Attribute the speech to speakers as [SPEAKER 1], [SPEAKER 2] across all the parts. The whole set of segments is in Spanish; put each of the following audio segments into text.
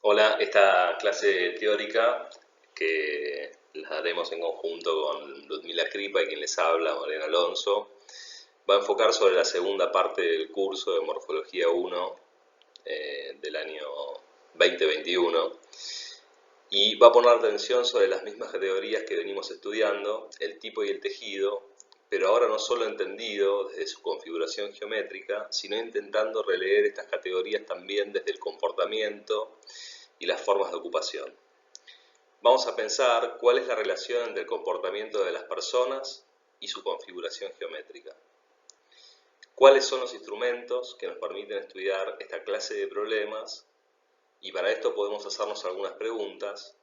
[SPEAKER 1] Hola, esta clase teórica que la haremos en conjunto con Ludmila Kripa y quien les habla, Mariana Alonso, va a enfocar sobre la segunda parte del curso de Morfología 1 del año 2021 y va a poner atención sobre las mismas categorías que venimos estudiando, el tipo y el tejido, pero ahora no solo entendido desde su configuración geométrica, sino intentando releer estas categorías también desde el comportamiento y las formas de ocupación. Vamos a pensar cuál es la relación entre el comportamiento de las personas y su configuración geométrica. ¿Cuáles son los instrumentos que nos permiten estudiar esta clase de problemas? Y para esto podemos hacernos algunas preguntas.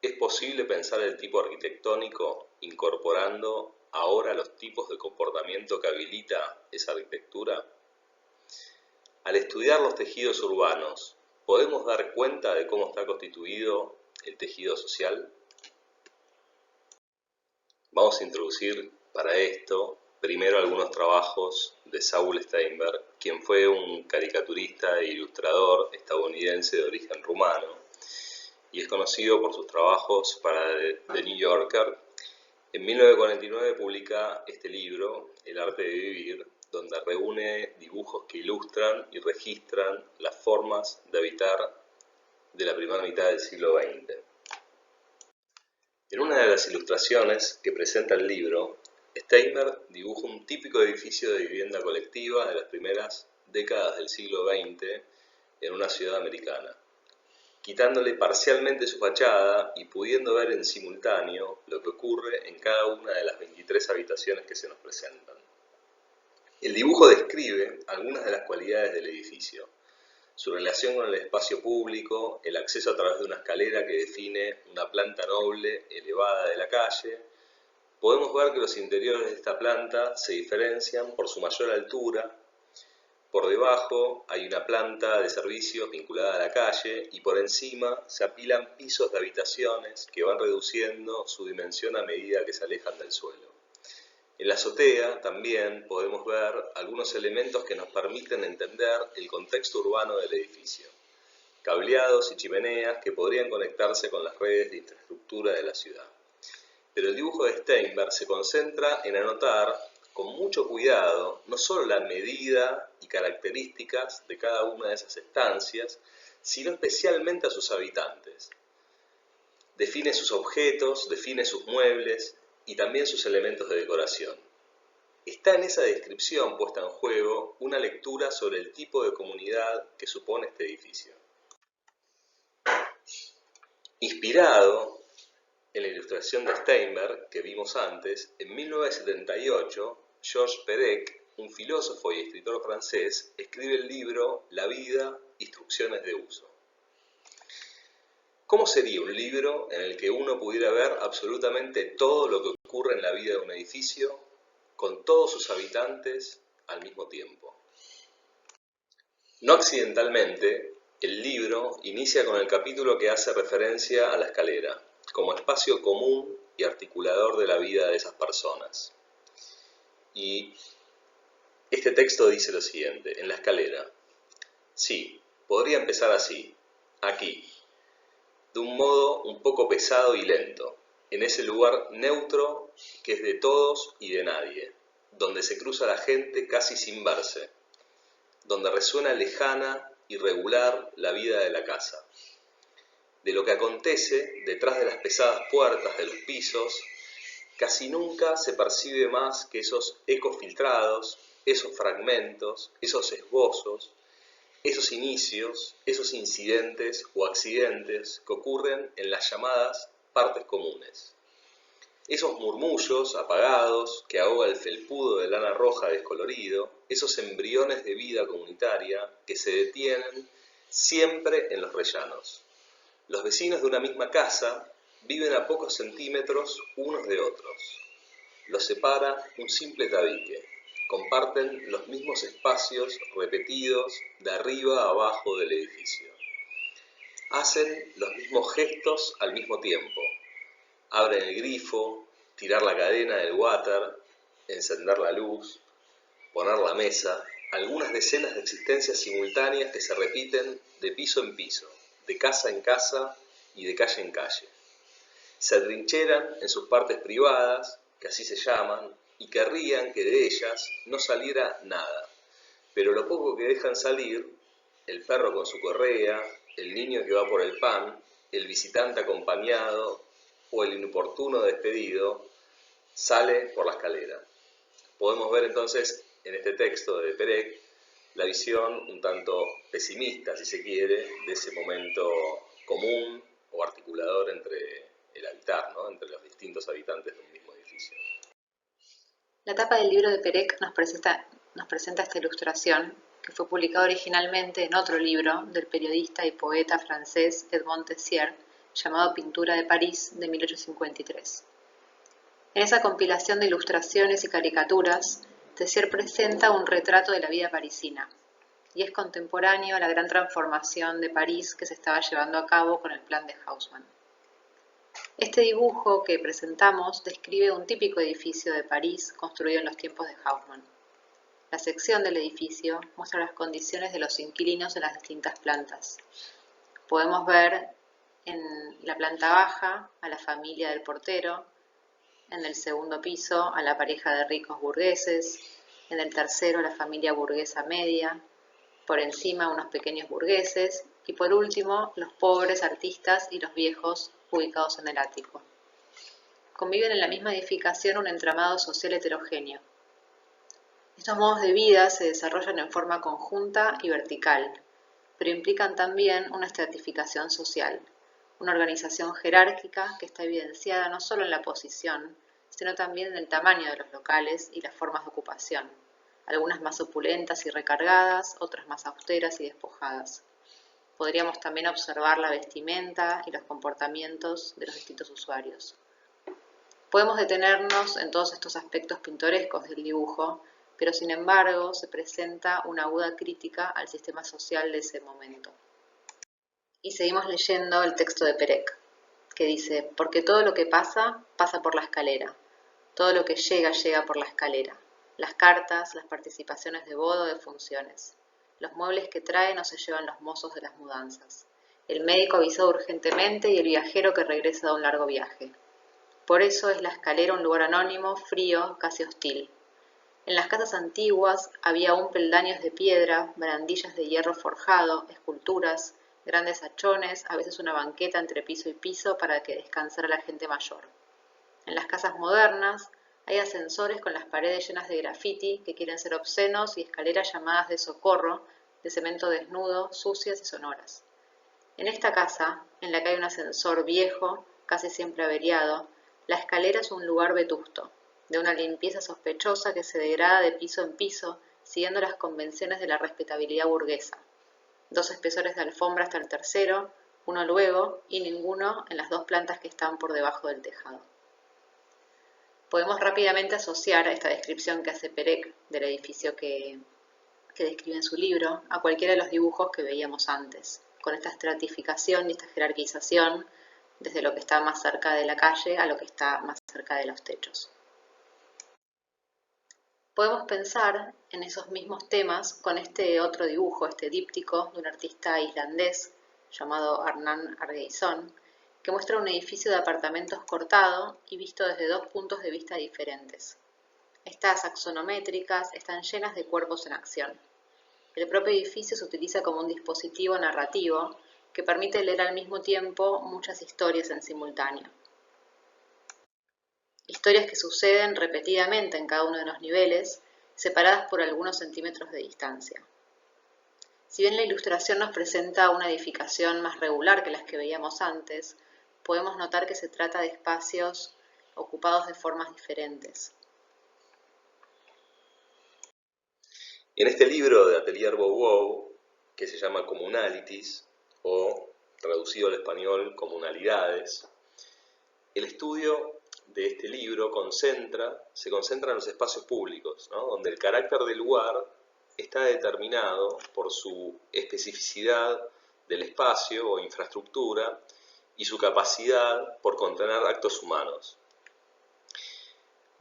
[SPEAKER 1] ¿Es posible pensar el tipo arquitectónico incorporando ahora los tipos de comportamiento que habilita esa arquitectura? Al estudiar los tejidos urbanos, ¿podemos dar cuenta de cómo está constituido el tejido social? Vamos a introducir para esto primero algunos trabajos de Saul Steinberg, quien fue un caricaturista e ilustrador estadounidense de origen rumano y es conocido por sus trabajos para The New Yorker. En 1949 publica este libro, El arte de vivir, donde reúne dibujos que ilustran y registran las formas de habitar de la primera mitad del siglo XX. En una de las ilustraciones que presenta el libro, Steinberg dibuja un típico edificio de vivienda colectiva de las primeras décadas del siglo XX en una ciudad americana, quitándole parcialmente su fachada y pudiendo ver en simultáneo lo que ocurre en cada una de las 23 habitaciones que se nos presentan. El dibujo describe algunas de las cualidades del edificio, su relación con el espacio público, el acceso a través de una escalera que define una planta noble elevada de la calle. Podemos ver que los interiores de esta planta se diferencian por su mayor altura. Por debajo hay una planta de servicios vinculada a la calle y por encima se apilan pisos de habitaciones que van reduciendo su dimensión a medida que se alejan del suelo. En la azotea también podemos ver algunos elementos que nos permiten entender el contexto urbano del edificio. Cableados y chimeneas que podrían conectarse con las redes de infraestructura de la ciudad. Pero el dibujo de Steinberg se concentra en anotar con mucho cuidado no solo la medida y características de cada una de esas estancias, sino especialmente a sus habitantes. Define sus objetos, define sus muebles y también sus elementos de decoración. Está en esa descripción puesta en juego una lectura sobre el tipo de comunidad que supone este edificio. Inspirado en la ilustración de Steinberg que vimos antes, en 1978, Georges Perec, un filósofo y escritor francés, escribe el libro La vida, instrucciones de uso. ¿Cómo sería un libro en el que uno pudiera ver absolutamente todo lo que ocurre en la vida de un edificio, con todos sus habitantes al mismo tiempo? No accidentalmente, el libro inicia con el capítulo que hace referencia a la escalera, como espacio común y articulador de la vida de esas personas. Y este texto dice lo siguiente, en la escalera. Sí, podría empezar así, aquí, de un modo un poco pesado y lento, en ese lugar neutro que es de todos y de nadie, donde se cruza la gente casi sin verse, donde resuena lejana y regular la vida de la casa, de lo que acontece detrás de las pesadas puertas de los pisos. Casi nunca se percibe más que esos ecos filtrados, esos fragmentos, esos esbozos, esos inicios, esos incidentes o accidentes que ocurren en las llamadas partes comunes. Esos murmullos apagados que ahoga el felpudo de lana roja descolorido, esos embriones de vida comunitaria que se detienen siempre en los rellanos. Los vecinos de una misma casa viven a pocos centímetros unos de otros. Los separa un simple tabique. Comparten los mismos espacios repetidos de arriba a abajo del edificio. Hacen los mismos gestos al mismo tiempo. Abren el grifo, tirar la cadena del water, encender la luz, poner la mesa, algunas decenas de existencias simultáneas que se repiten de piso en piso. de casa en casa y de calle en calle. Se atrincheran en sus partes privadas, que así se llaman, y querrían que de ellas no saliera nada. Pero lo poco que dejan salir, el perro con su correa, el niño que va por el pan, el visitante acompañado o el inoportuno despedido, sale por la escalera. Podemos ver entonces en este texto de Perec la visión un tanto pesimista, si se quiere, de ese momento común o articulador entre el habitar, ¿no?, entre los distintos habitantes de un mismo edificio.
[SPEAKER 2] La tapa del libro de Perec nos presenta esta ilustración, que fue publicada originalmente en otro libro del periodista y poeta francés Edmond Tessier, llamado Pintura de París, de 1853. En esa compilación de ilustraciones y caricaturas, Tessier presenta un retrato de la vida parisina, y es contemporáneo a la gran transformación de París que se estaba llevando a cabo con el plan de Haussmann. Este dibujo que presentamos describe un típico edificio de París construido en los tiempos de Haussmann. La sección del edificio muestra las condiciones de los inquilinos en las distintas plantas. Podemos ver en la planta baja a la familia del portero, en el segundo piso a la pareja de ricos burgueses, en el tercero la familia burguesa media, por encima unos pequeños burgueses y por último los pobres artistas y los viejos ubicados en el ático. Conviven en la misma edificación un entramado social heterogéneo. Estos modos de vida se desarrollan en forma conjunta y vertical, pero implican también una estratificación social, una organización jerárquica que está evidenciada no solo en la posición, sino también en el tamaño de los locales y las formas de ocupación, algunas más opulentas y recargadas, otras más austeras y despojadas. Podríamos también observar la vestimenta y los comportamientos de los distintos usuarios. Podemos detenernos en todos estos aspectos pintorescos del dibujo, pero sin embargo se presenta una aguda crítica al sistema social de ese momento. Y seguimos leyendo el texto de Perec, que dice: porque todo lo que pasa, pasa por la escalera, todo lo que llega, llega por la escalera, las cartas, las participaciones de boda o de funciones, los muebles que traen o se llevan los mozos de las mudanzas, el médico avisado urgentemente y el viajero que regresa de un largo viaje. Por eso es la escalera un lugar anónimo, frío, casi hostil. En las casas antiguas había aún peldaños de piedra, barandillas de hierro forjado, esculturas, grandes hachones, a veces una banqueta entre piso y piso para que descansara la gente mayor. En las casas modernas hay ascensores con las paredes llenas de grafiti que quieren ser obscenos y escaleras llamadas de socorro, de cemento desnudo, sucias y sonoras. En esta casa, en la que hay un ascensor viejo, casi siempre averiado, la escalera es un lugar vetusto, de una limpieza sospechosa que se degrada de piso en piso, siguiendo las convenciones de la respetabilidad burguesa. 2 espesores de alfombra hasta el tercero, uno luego y ninguno en las 2 plantas que están por debajo del tejado. Podemos rápidamente asociar esta descripción que hace Perec del edificio que describe en su libro a cualquiera de los dibujos que veíamos antes, con esta estratificación y esta jerarquización desde lo que está más cerca de la calle a lo que está más cerca de los techos. Podemos pensar en esos mismos temas con este otro dibujo, este díptico de un artista islandés llamado Arnan Argeirsson, que muestra un edificio de apartamentos cortado y visto desde 2 puntos de vista diferentes. Estas axonométricas están llenas de cuerpos en acción. El propio edificio se utiliza como un dispositivo narrativo que permite leer al mismo tiempo muchas historias en simultáneo. Historias que suceden repetidamente en cada uno de los niveles, separadas por algunos centímetros de distancia. Si bien la ilustración nos presenta una edificación más regular que las que veíamos antes, podemos notar que se trata de espacios ocupados de formas diferentes.
[SPEAKER 1] En este libro de Atelier Bow, que se llama Communalities, o traducido al español Comunalidades, el estudio de este libro se concentra en los espacios públicos, ¿no?, donde el carácter del lugar está determinado por su especificidad del espacio o infraestructura y su capacidad por contener actos humanos.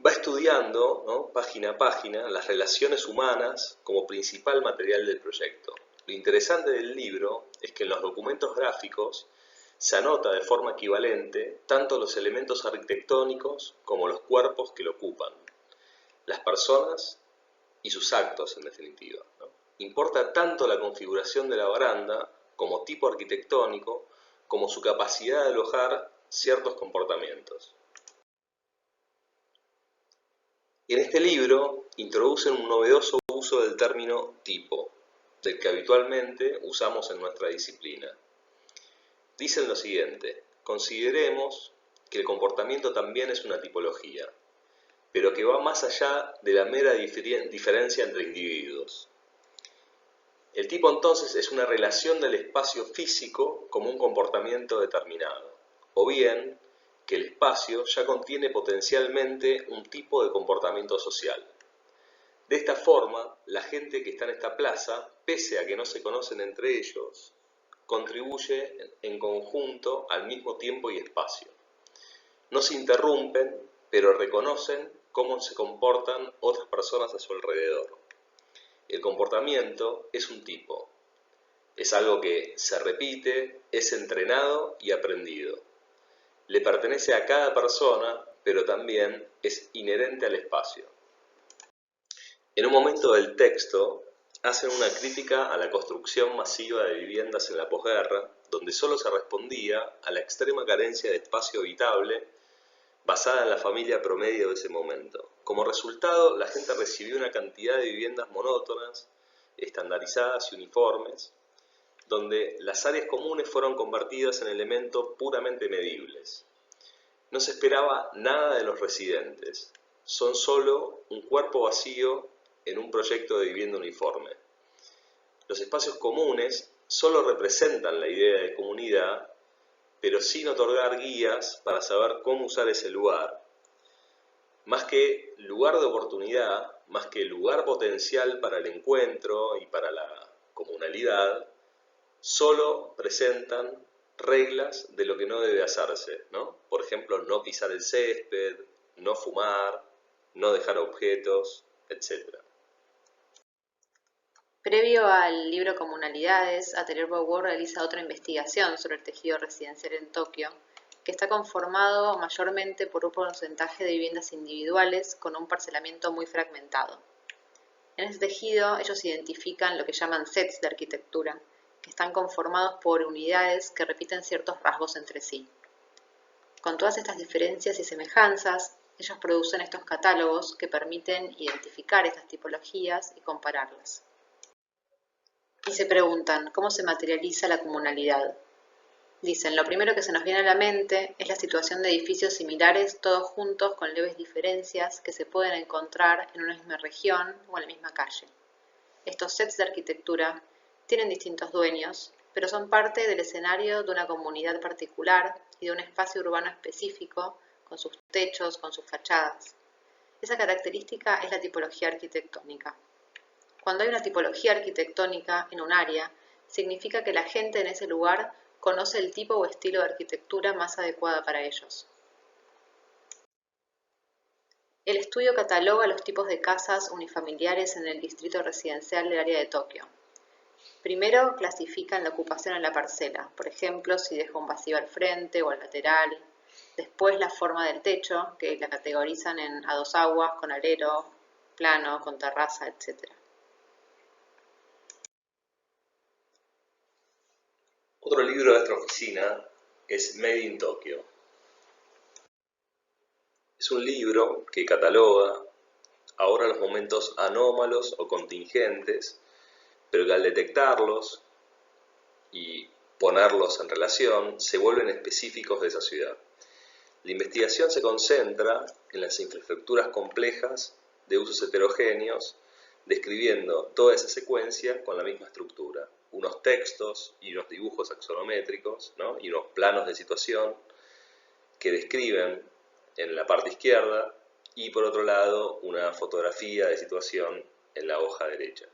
[SPEAKER 1] Va estudiando, ¿no?, página a página, las relaciones humanas como principal material del proyecto. Lo interesante del libro es que en los documentos gráficos se anota de forma equivalente tanto los elementos arquitectónicos como los cuerpos que lo ocupan, las personas y sus actos en definitiva, ¿no? Importa tanto la configuración de la baranda como tipo arquitectónico como su capacidad de alojar ciertos comportamientos. En este libro introducen un novedoso uso del término tipo, del que habitualmente usamos en nuestra disciplina. Dicen lo siguiente: consideremos que el comportamiento también es una tipología, pero que va más allá de la mera diferencia entre individuos. El tipo entonces es una relación del espacio físico como un comportamiento determinado, o bien que el espacio ya contiene potencialmente un tipo de comportamiento social. De esta forma, la gente que está en esta plaza, pese a que no se conocen entre ellos, contribuye en conjunto al mismo tiempo y espacio. No se interrumpen, pero reconocen cómo se comportan otras personas a su alrededor. El comportamiento es un tipo. Es algo que se repite, es entrenado y aprendido. Le pertenece a cada persona, pero también es inherente al espacio. En un momento del texto, hacen una crítica a la construcción masiva de viviendas en la posguerra, donde solo se respondía a la extrema carencia de espacio habitable basada en la familia promedio de ese momento. Como resultado, la gente recibió una cantidad de viviendas monótonas, estandarizadas y uniformes, donde las áreas comunes fueron convertidas en elementos puramente medibles. No se esperaba nada de los residentes, son solo un cuerpo vacío en un proyecto de vivienda uniforme. Los espacios comunes solo representan la idea de comunidad, pero sin otorgar guías para saber cómo usar ese lugar. Más que lugar de oportunidad, más que lugar potencial para el encuentro y para la comunalidad, solo presentan reglas de lo que no debe hacerse, ¿no? Por ejemplo, no pisar el césped, no fumar, no dejar objetos, etc.
[SPEAKER 2] Previo al libro Comunalidades, Atelier Beauvoir realiza otra investigación sobre el tejido residencial en Tokio, que está conformado mayormente por un porcentaje de viviendas individuales con un parcelamiento muy fragmentado. En este tejido ellos identifican lo que llaman sets de arquitectura, que están conformados por unidades que repiten ciertos rasgos entre sí. Con todas estas diferencias y semejanzas, ellos producen estos catálogos que permiten identificar estas tipologías y compararlas. Y se preguntan, ¿cómo se materializa la comunalidad? Dicen, lo primero que se nos viene a la mente es la situación de edificios similares, todos juntos con leves diferencias que se pueden encontrar en una misma región o en la misma calle. Estos sets de arquitectura tienen distintos dueños, pero son parte del escenario de una comunidad particular y de un espacio urbano específico, con sus techos, con sus fachadas. Esa característica es la tipología arquitectónica. Cuando hay una tipología arquitectónica en un área, significa que la gente en ese lugar conoce el tipo o estilo de arquitectura más adecuada para ellos. El estudio cataloga los tipos de casas unifamiliares en el distrito residencial del área de Tokio. Primero clasifican la ocupación en la parcela, por ejemplo, si deja un vacío al frente o al lateral. Después la forma del techo, que la categorizan en a dos aguas, con alero, plano, con terraza, etc.
[SPEAKER 1] Otro libro de esta oficina es Made in Tokyo. Es un libro que cataloga ahora los momentos anómalos o contingentes, pero que al detectarlos y ponerlos en relación, se vuelven específicos de esa ciudad. La investigación se concentra en las infraestructuras complejas de usos heterogéneos, describiendo toda esa secuencia con la misma estructura. Unos textos y unos dibujos axonométricos, ¿no? Y unos planos de situación que describen en la parte izquierda y por otro lado una fotografía de situación en la hoja derecha.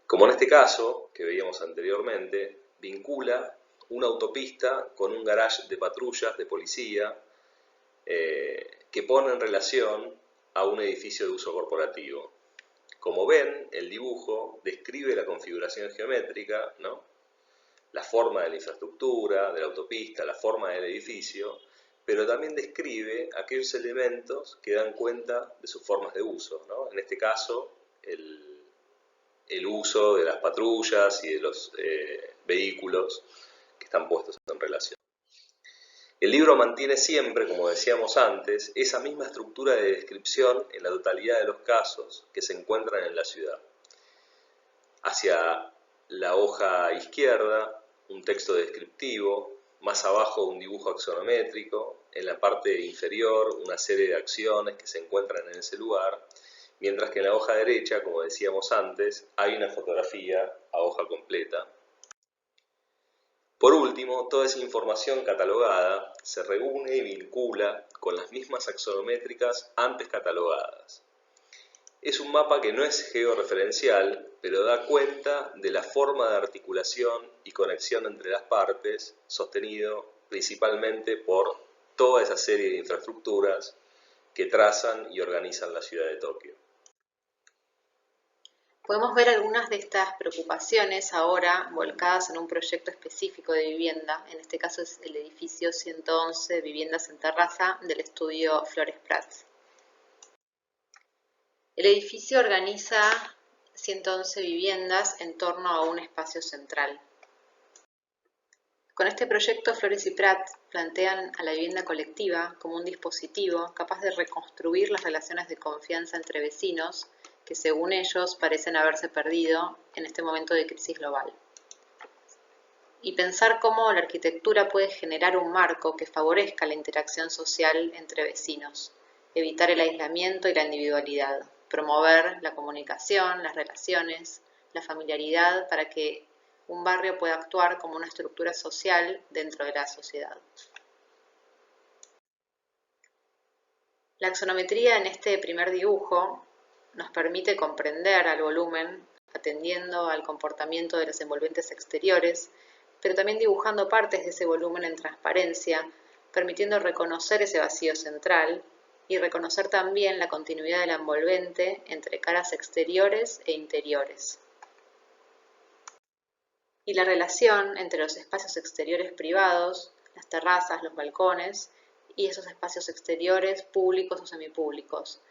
[SPEAKER 1] Como en este caso, que veíamos anteriormente, vincula una autopista con un garage de patrullas de policía que pone en relación a un edificio de uso corporativo, Como ven, el dibujo describe la configuración geométrica, ¿no? La forma de la infraestructura, de la autopista, la forma del edificio, pero también describe aquellos elementos que dan cuenta de sus formas de uso, ¿no? En este caso, el uso de las patrullas y de los vehículos que están puestos en relación. El libro mantiene siempre, como decíamos antes, esa misma estructura de descripción en la totalidad de los casos que se encuentran en la ciudad. Hacia la hoja izquierda, un texto descriptivo, más abajo un dibujo axonométrico, en la parte inferior una serie de acciones que se encuentran en ese lugar, mientras que en la hoja derecha, como decíamos antes, hay una fotografía a hoja completa. Por último, toda esa información catalogada se reúne y vincula con las mismas axonométricas antes catalogadas. Es un mapa que no es georreferencial, pero da cuenta de la forma de articulación y conexión entre las partes, sostenido principalmente por toda esa serie de infraestructuras que trazan y organizan la ciudad de Tokio.
[SPEAKER 2] Podemos ver algunas de estas preocupaciones ahora volcadas en un proyecto específico de vivienda, en este caso es el edificio 111 Viviendas en Terraza del estudio Flores Prats. El edificio organiza 111 viviendas en torno a un espacio central. Con este proyecto, Flores y Prats plantean a la vivienda colectiva como un dispositivo capaz de reconstruir las relaciones de confianza entre vecinos que, según ellos, parecen haberse perdido en este momento de crisis global. Y pensar cómo la arquitectura puede generar un marco que favorezca la interacción social entre vecinos, evitar el aislamiento y la individualidad, promover la comunicación, las relaciones, la familiaridad para que un barrio pueda actuar como una estructura social dentro de la sociedad. La axonometría en este primer dibujo nos permite comprender al volumen atendiendo al comportamiento de los envolventes exteriores, pero también dibujando partes de ese volumen en transparencia, permitiendo reconocer ese vacío central y reconocer también la continuidad del envolvente entre caras exteriores e interiores. Y la relación entre los espacios exteriores privados, las terrazas, los balcones, y esos espacios exteriores públicos o semipúblicos,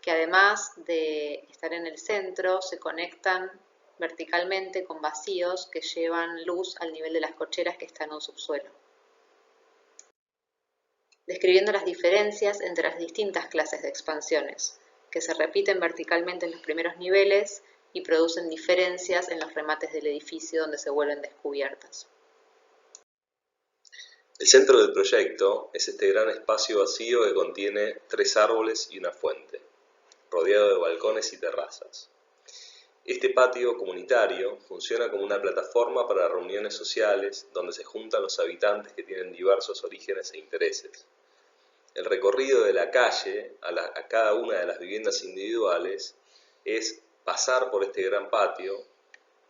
[SPEAKER 2] que además de estar en el centro, se conectan verticalmente con vacíos que llevan luz al nivel de las cocheras que están en un subsuelo. Describiendo las diferencias entre las distintas clases de expansiones, que se repiten verticalmente en los primeros niveles y producen diferencias en los remates del edificio donde se vuelven descubiertas.
[SPEAKER 1] El centro del proyecto es este gran espacio vacío que contiene 3 árboles y una fuente, rodeado de balcones y terrazas. Este patio comunitario funciona como una plataforma para reuniones sociales donde se juntan los habitantes que tienen diversos orígenes e intereses. El recorrido de la calle a cada una de las viviendas individuales es pasar por este gran patio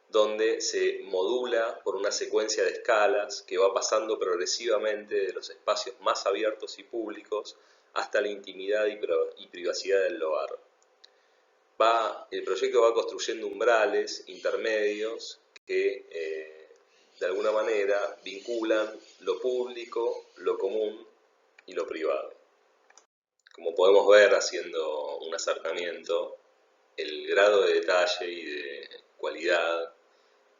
[SPEAKER 1] donde se modula por una secuencia de escalas que va pasando progresivamente de los espacios más abiertos y públicos hasta la intimidad y privacidad del hogar. El proyecto va construyendo umbrales intermedios que de alguna manera vinculan lo público, lo común y lo privado. Como podemos ver haciendo un acercamiento, el grado de detalle y de cualidad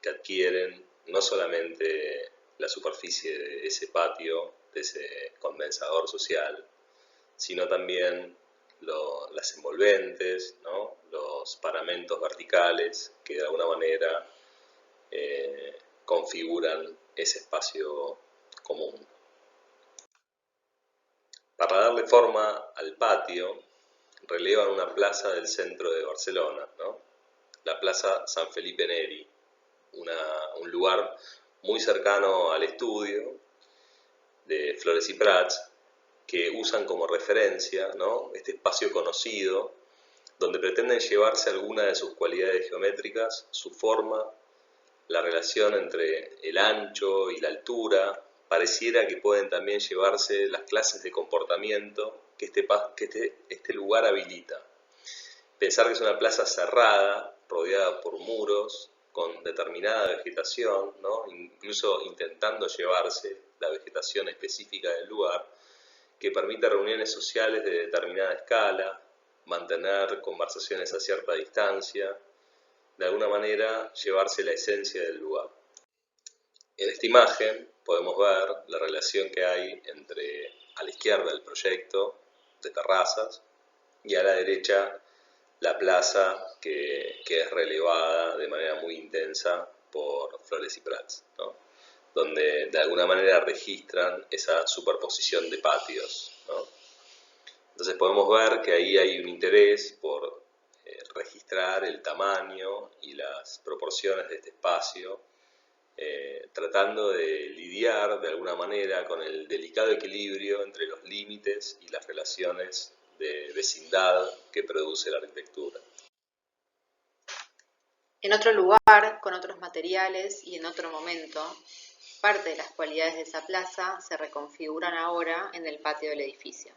[SPEAKER 1] que adquieren no solamente la superficie de ese patio, de ese condensador social, sino también las envolventes, ¿no? Los paramentos verticales que de alguna manera configuran ese espacio común. Para darle forma al patio, relevan una plaza del centro de Barcelona, ¿no? La Plaza San Felipe Neri, un lugar muy cercano al estudio de Flores y Prats, que usan como referencia, ¿no? Este espacio conocido, donde pretenden llevarse alguna de sus cualidades geométricas, su forma, la relación entre el ancho y la altura. Pareciera que pueden también llevarse las clases de comportamiento que este lugar habilita. Pensar que es una plaza cerrada, rodeada por muros, con determinada vegetación, ¿no? Incluso intentando llevarse la vegetación específica del lugar, que permite reuniones sociales de determinada escala, mantener conversaciones a cierta distancia, de alguna manera llevarse la esencia del lugar. En esta imagen podemos ver la relación que hay entre, a la izquierda, el proyecto de terrazas y a la derecha la plaza que es relevada de manera muy intensa por Flores y Prats, ¿no? Donde de alguna manera registran esa superposición de patios, ¿no? Entonces podemos ver que ahí hay un interés por registrar el tamaño y las proporciones de este espacio, tratando de lidiar de alguna manera con el delicado equilibrio entre los límites y las relaciones de vecindad que produce la arquitectura.
[SPEAKER 2] En otro lugar, con otros materiales y en otro momento, parte de las cualidades de esa plaza se reconfiguran ahora en el patio del edificio.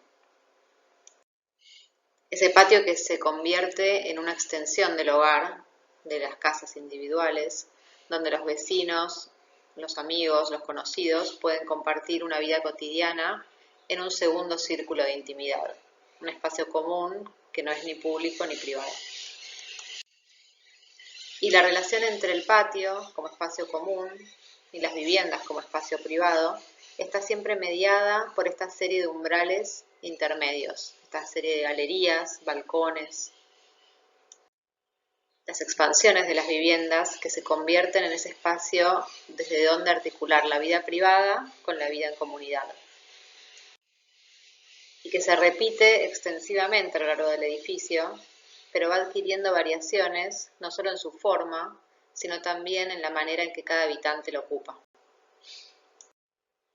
[SPEAKER 2] Ese patio que se convierte en una extensión del hogar, de las casas individuales, donde los vecinos, los amigos, los conocidos pueden compartir una vida cotidiana en un segundo círculo de intimidad, un espacio común que no es ni público ni privado. Y la relación entre el patio como espacio común y las viviendas como espacio privado está siempre mediada por esta serie de umbrales intermedios, esta serie de galerías, balcones, las expansiones de las viviendas que se convierten en ese espacio desde donde articular la vida privada con la vida en comunidad. Y que se repite extensivamente a lo largo del edificio, pero va adquiriendo variaciones no solo en su forma, sino también en la manera en que cada habitante lo ocupa.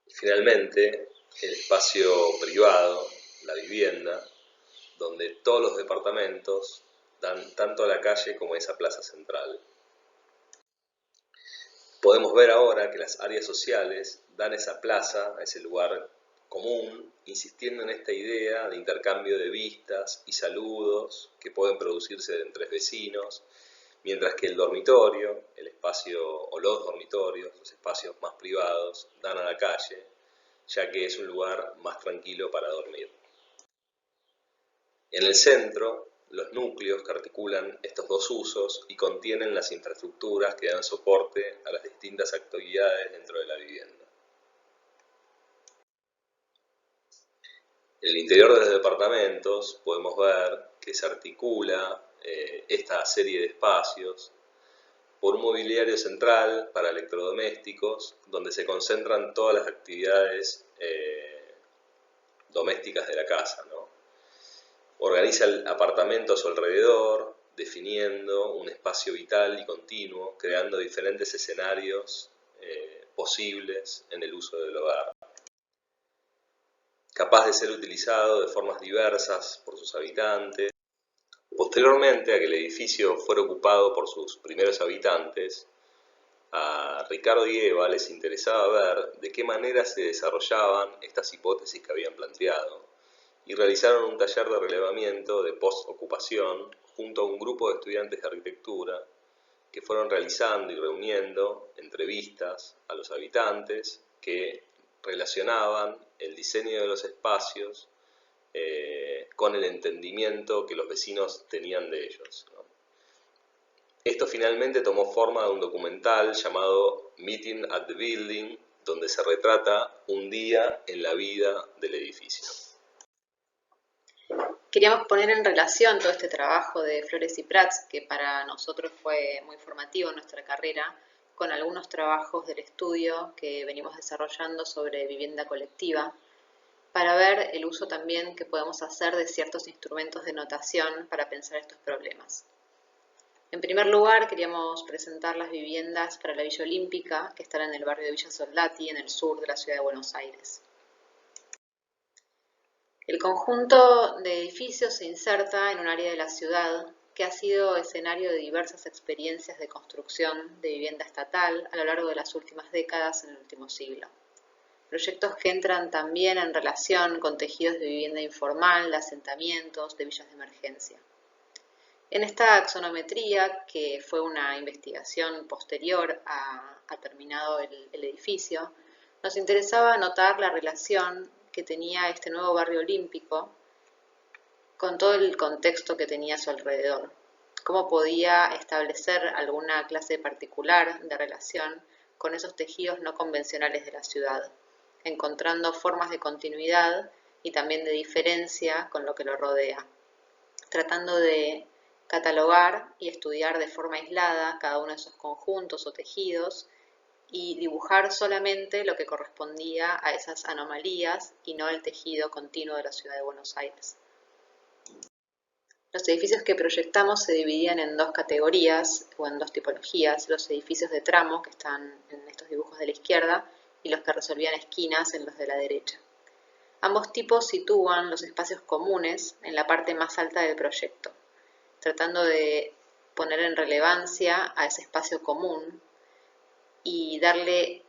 [SPEAKER 1] Finalmente, el espacio privado, la vivienda, donde todos los departamentos dan tanto a la calle como a esa plaza central. Podemos ver ahora que las áreas sociales dan esa plaza, a ese lugar común, insistiendo en esta idea de intercambio de vistas y saludos que pueden producirse entre vecinos, mientras que el dormitorio, el espacio o los dormitorios, los espacios más privados, dan a la calle, ya que es un lugar más tranquilo para dormir. En el centro, los núcleos que articulan estos dos usos y contienen las infraestructuras que dan soporte a las distintas actividades dentro de la vivienda. En el interior de los departamentos podemos ver que se articula esta serie de espacios por un mobiliario central para electrodomésticos, donde se concentran todas las actividades domésticas de la casa, ¿no? Organiza el apartamento a su alrededor, definiendo un espacio vital y continuo, creando diferentes escenarios posibles en el uso del hogar. Capaz de ser utilizado de formas diversas por sus habitantes. Posteriormente a que el edificio fuera ocupado por sus primeros habitantes, a Ricardo y Eva les interesaba ver de qué manera se desarrollaban estas hipótesis que habían planteado, y realizaron un taller de relevamiento de post-ocupación junto a un grupo de estudiantes de arquitectura que fueron realizando y reuniendo entrevistas a los habitantes que relacionaban el diseño de los espacios con el entendimiento que los vecinos tenían de ellos, ¿no? Esto finalmente tomó forma de un documental llamado Meeting at the Building, donde se retrata un día en la vida del edificio.
[SPEAKER 2] Queríamos poner en relación todo este trabajo de Flores y Prats, que para nosotros fue muy formativo en nuestra carrera, con algunos trabajos del estudio que venimos desarrollando sobre vivienda colectiva, para ver el uso también que podemos hacer de ciertos instrumentos de notación para pensar estos problemas. En primer lugar, queríamos presentar las viviendas para la Villa Olímpica, que están en el barrio de Villa Soldati, en el sur de la ciudad de Buenos Aires. El conjunto de edificios se inserta en un área de la ciudad que ha sido escenario de diversas experiencias de construcción de vivienda estatal a lo largo de las últimas décadas en el último siglo. Proyectos que entran también en relación con tejidos de vivienda informal, de asentamientos, de villas de emergencia. En esta axonometría, que fue una investigación posterior a terminado el edificio, nos interesaba notar la relación que tenía este nuevo barrio olímpico con todo el contexto que tenía a su alrededor. Cómo podía establecer alguna clase particular de relación con esos tejidos no convencionales de la ciudad, encontrando formas de continuidad y también de diferencia con lo que lo rodea, tratando de catalogar y estudiar de forma aislada cada uno de esos conjuntos o tejidos y dibujar solamente lo que correspondía a esas anomalías y no el tejido continuo de la ciudad de Buenos Aires. Los edificios que proyectamos se dividían en dos categorías o en dos tipologías, los edificios de tramo, que están en estos dibujos de la izquierda, y los que resolvían esquinas en los de la derecha. Ambos tipos sitúan los espacios comunes en la parte más alta del proyecto, tratando de poner en relevancia a ese espacio común y darle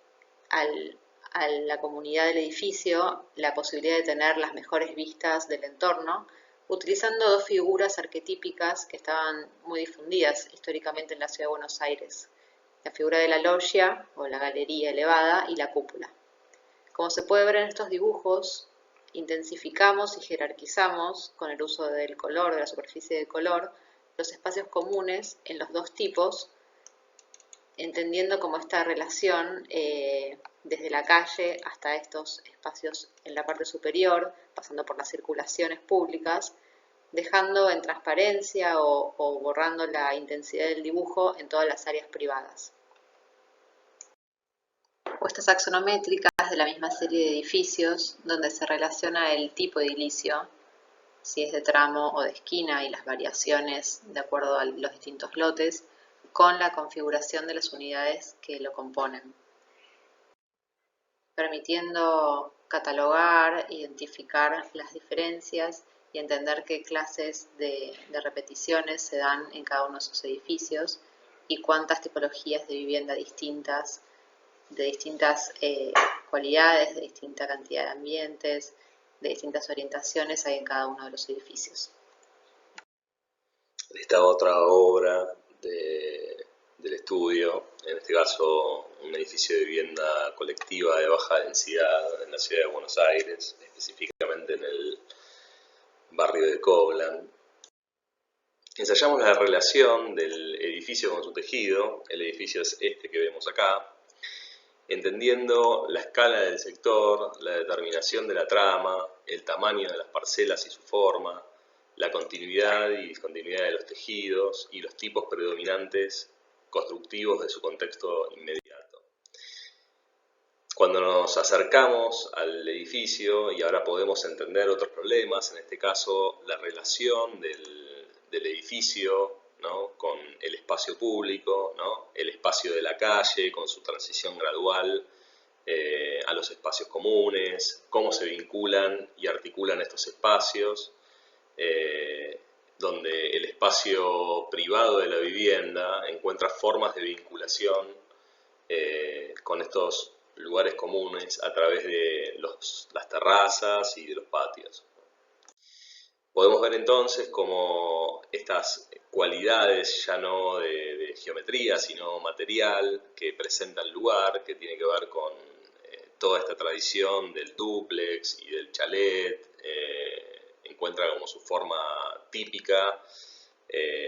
[SPEAKER 2] a la comunidad del edificio la posibilidad de tener las mejores vistas del entorno, utilizando dos figuras arquetípicas que estaban muy difundidas históricamente en la ciudad de Buenos Aires: la figura de la loggia o la galería elevada y la cúpula. Como se puede ver en estos dibujos, intensificamos y jerarquizamos con el uso del color, de la superficie de color, los espacios comunes en los dos tipos, entendiendo como esta relación desde la calle hasta estos espacios en la parte superior, pasando por las circulaciones públicas, dejando en transparencia o borrando la intensidad del dibujo en todas las áreas privadas. Puestas axonométricas de la misma serie de edificios, donde se relaciona el tipo de edilicio, si es de tramo o de esquina, y las variaciones de acuerdo a los distintos lotes, con la configuración de las unidades que lo componen, permitiendo catalogar, identificar las diferencias y entender qué clases de repeticiones se dan en cada uno de esos edificios y cuántas tipologías de vivienda distintas, de distintas cualidades, de distinta cantidad de ambientes, de distintas orientaciones hay en cada uno de los edificios.
[SPEAKER 1] Esta otra obra del estudio, en este caso un edificio de vivienda colectiva de baja densidad en la ciudad de Buenos Aires, específicamente en el barrio de Coblan. Ensayamos la relación del edificio con su tejido. El edificio es este que vemos acá, entendiendo la escala del sector, la determinación de la trama, el tamaño de las parcelas y su forma, la continuidad y discontinuidad de los tejidos y los tipos predominantes constructivos de su contexto inmediato. Cuando nos acercamos al edificio, y ahora podemos entender otros problemas, en este caso la relación del edificio, ¿no?, con el espacio público, ¿no?, el espacio de la calle con su transición gradual a los espacios comunes, cómo se vinculan y articulan estos espacios, donde el espacio privado de la vivienda encuentra formas de vinculación con estos lugares comunes a través de las terrazas y de los patios. Podemos ver entonces cómo estas cualidades ya no de geometría, sino material, que presenta el lugar, que tiene que ver con toda esta tradición del dúplex y del chalet, encuentra como su forma típica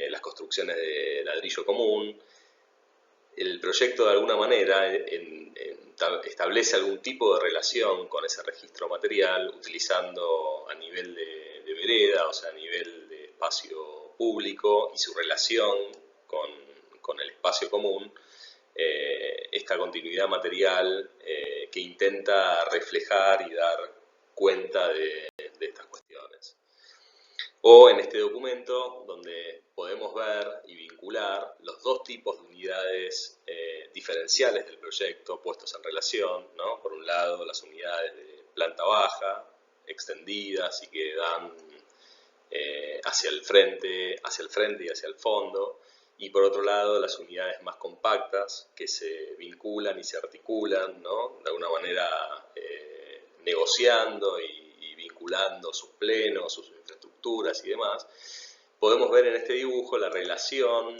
[SPEAKER 1] las construcciones de ladrillo común. El proyecto de alguna manera establece algún tipo de relación con ese registro material, utilizando a nivel de vereda, o sea, a nivel de espacio público, y su relación con el espacio común, esta continuidad material que intenta reflejar y dar cuenta de estas cuestiones. O en este documento, donde podemos ver y vincular los dos tipos de unidades diferenciales del proyecto puestos en relación, ¿no? Por un lado, las unidades de planta baja, extendidas y que dan hacia el frente y hacia el fondo, y por otro lado, las unidades más compactas que se vinculan y se articulan, ¿no?, de alguna manera negociando y vinculando sus plenos, sus infraestructuras y demás, podemos ver en este dibujo la relación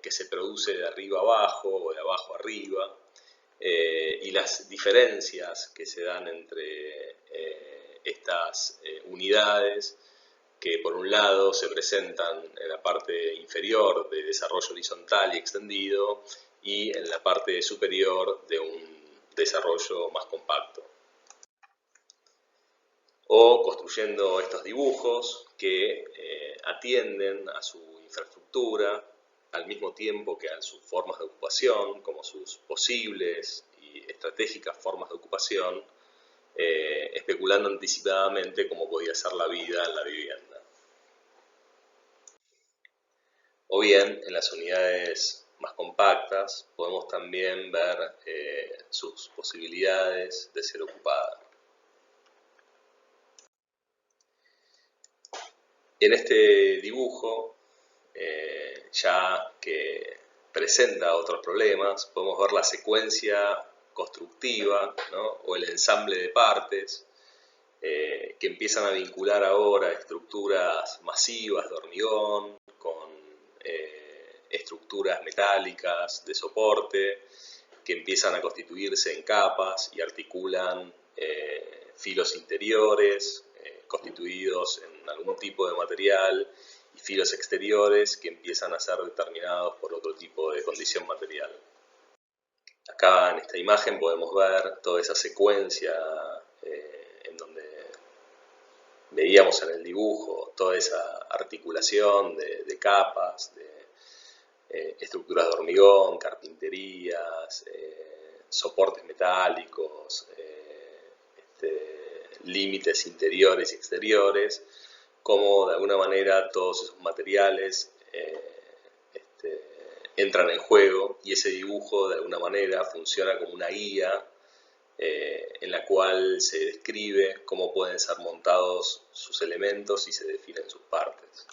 [SPEAKER 1] que se produce de arriba abajo o de abajo arriba, y las diferencias que se dan entre estas unidades, que por un lado se presentan en la parte inferior de desarrollo horizontal y extendido, y en la parte superior de un desarrollo más compacto. O construyendo estos dibujos que atienden a su infraestructura al mismo tiempo que a sus formas de ocupación, como sus posibles y estratégicas formas de ocupación, especulando anticipadamente cómo podía ser la vida en la vivienda. O bien, en las unidades más compactas, podemos también ver sus posibilidades de ser ocupadas. En este dibujo, ya que presenta otros problemas, podemos ver la secuencia constructiva, ¿no? O el ensamble de partes que empiezan a vincular ahora estructuras masivas de hormigón con estructuras metálicas de soporte que empiezan a constituirse en capas y articulan filos interiores constituidos en algún tipo de material y filos exteriores que empiezan a ser determinados por otro tipo de condición material. Acá en esta imagen podemos ver toda esa secuencia en donde veíamos en el dibujo toda esa articulación de capas, de estructuras de hormigón, carpinterías, soportes metálicos, límites interiores y exteriores, como de alguna manera todos esos materiales entran en juego, y ese dibujo de alguna manera funciona como una guía en la cual se describe cómo pueden ser montados sus elementos y se definen sus partes.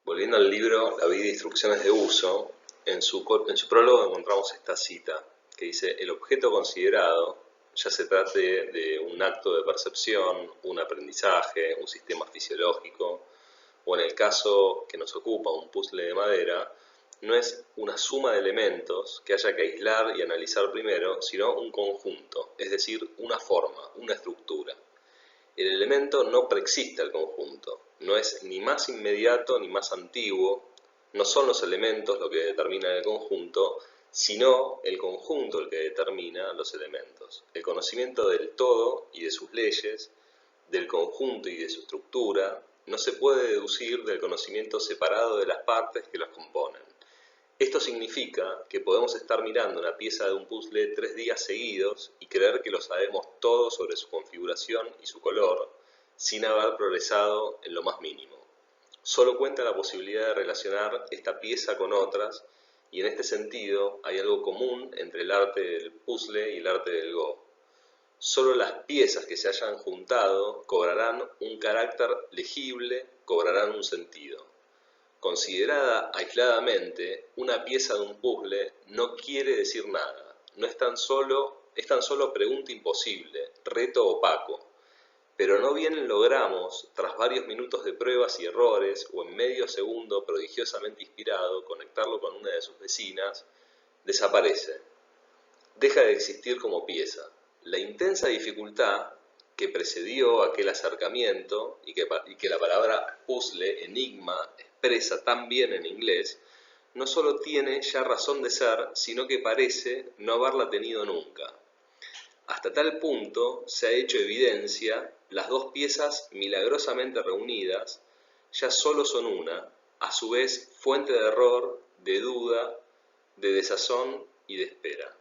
[SPEAKER 1] Volviendo al libro La vida e instrucciones de uso, en su prólogo encontramos esta cita que dice: el objeto considerado, ya se trate de un acto de percepción, un aprendizaje, un sistema fisiológico, o en el caso que nos ocupa un puzzle de madera, no es una suma de elementos que haya que aislar y analizar primero, sino un conjunto, es decir, una forma, una estructura. El elemento no preexiste al conjunto, no es ni más inmediato ni más antiguo, no son los elementos lo que determinan el conjunto, sino el conjunto el que determina los elementos. El conocimiento del todo y de sus leyes, del conjunto y de su estructura, no se puede deducir del conocimiento separado de las partes que los componen. Esto significa que podemos estar mirando una pieza de un puzzle 3 días seguidos y creer que lo sabemos todo sobre su configuración y su color, sin haber progresado en lo más mínimo. Solo cuenta la posibilidad de relacionar esta pieza con otras, y en este sentido hay algo común entre el arte del puzzle y el arte del Go. Solo las piezas que se hayan juntado cobrarán un carácter legible, cobrarán un sentido. Considerada aisladamente, una pieza de un puzzle no quiere decir nada, no es tan solo pregunta imposible, reto opaco, pero no bien logramos, tras varios minutos de pruebas y errores, o en medio segundo prodigiosamente inspirado, conectarlo con una de sus vecinas, desaparece, deja de existir como pieza. La intensa dificultad que precedió aquel acercamiento y que la palabra puzzle, enigma, expresa tan bien en inglés, no solo tiene ya razón de ser, sino que parece no haberla tenido nunca. Hasta tal punto se ha hecho evidencia, las dos piezas milagrosamente reunidas ya solo son una, a su vez fuente de error, de duda, de desazón y de espera.